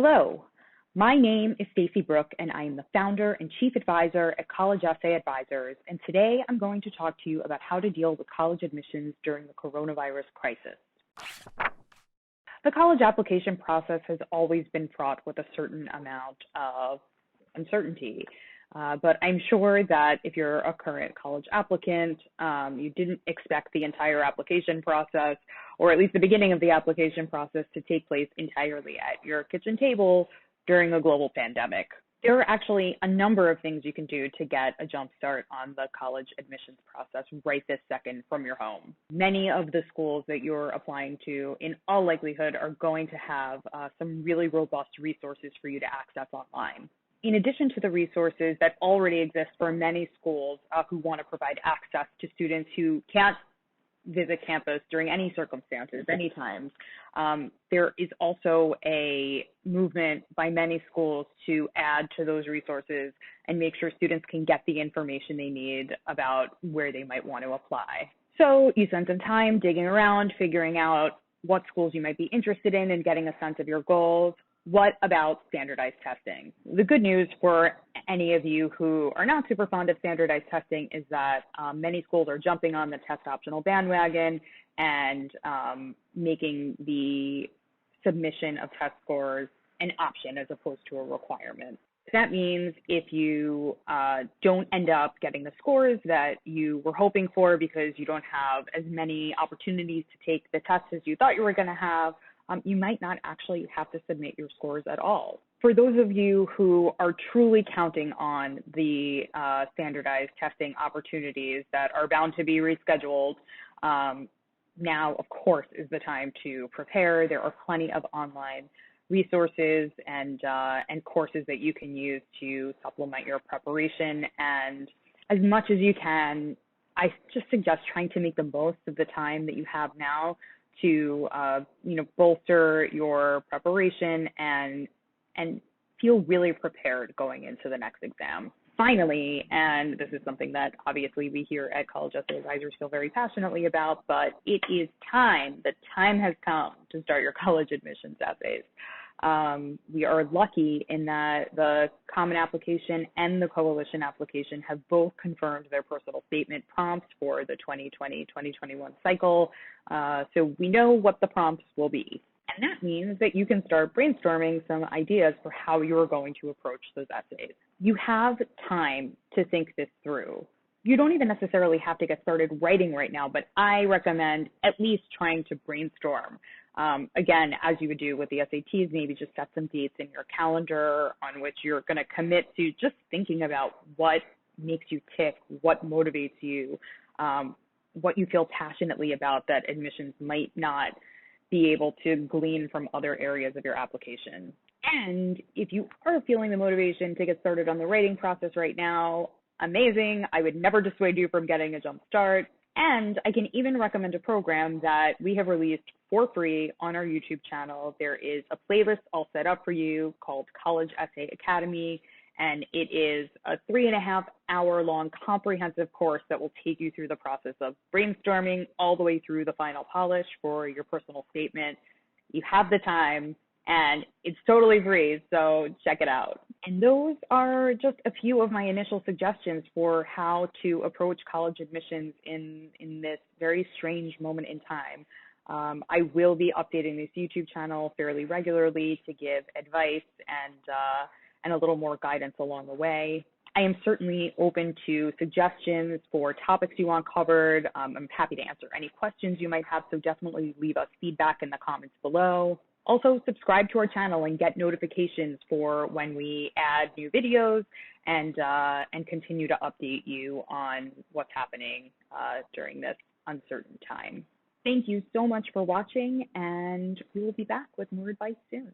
Hello, my name is Stacey Brook, and I am the founder and chief advisor at College Essay Advisors. And today I'm going to talk to you about how to deal with college admissions during the coronavirus crisis. The college application process has always been fraught with a certain amount of uncertainty. But I'm sure that if you're a current college applicant, you didn't expect the entire application process, or at least the beginning of the application process, to take place entirely at your kitchen table during a global pandemic. There are actually a number of things you can do to get a jump start on the college admissions process right this second from your home. Many of the schools that you're applying to, in all likelihood, are going to have some really robust resources for you to access online. In addition to the resources that already exist for many schools who want to provide access to students who can't visit campus during any circumstances, anytime, there is also a movement by many schools to add to those resources and make sure students can get the information they need about where they might want to apply. So you spend some time digging around, figuring out what schools you might be interested in and getting a sense of your goals. What about standardized testing? The good news for any of you who are not super fond of standardized testing is that many schools are jumping on the test optional bandwagon and making the submission of test scores an option as opposed to a requirement. That means if you don't end up getting the scores that you were hoping for because you don't have as many opportunities to take the tests as you thought you were going to have, you might not actually have to submit your scores at all. For those of you who are truly counting on the standardized testing opportunities that are bound to be rescheduled, now, of course, is the time to prepare. There are plenty of online resources and courses that you can use to supplement your preparation. And as much as you can, I just suggest trying to make the most of the time that you have now to bolster your preparation and feel really prepared going into the next exam. Finally, and this is something that obviously we here at College Essay Advisors feel very passionately about, but it is time. The time has come to start your college admissions essays. We are lucky in that the Common Application and the Coalition Application have both confirmed their personal statement prompts for the 2020-2021 cycle. So we know what the prompts will be. And that means that you can start brainstorming some ideas for how you're going to approach those essays. You have time to think this through. You don't even necessarily have to get started writing right now, but I recommend at least trying to brainstorm. Again, as you would do with the SATs, maybe just set some dates in your calendar on which you're going to commit to just thinking about what makes you tick, what motivates you, what you feel passionately about that admissions might not be able to glean from other areas of your application. And if you are feeling the motivation to get started on the writing process right now, amazing. I would never dissuade you from getting a jump start. And I can even recommend a program that we have released for free on our YouTube channel. There is a playlist all set up for you called College Essay Academy, and it is a 3.5-hour-long comprehensive course that will take you through the process of brainstorming all the way through the final polish for your personal statement. You have the time, and it's totally free, so check it out. And those are just a few of my initial suggestions for how to approach college admissions in this very strange moment in time. I will be updating this YouTube channel fairly regularly to give advice and a little more guidance along the way. I am certainly open to suggestions for topics you want covered. I'm happy to answer any questions you might have, so definitely leave us feedback in the comments below. Also, subscribe to our channel and get notifications for when we add new videos and continue to update you on what's happening during this uncertain time. Thank you so much for watching, and we will be back with more advice soon.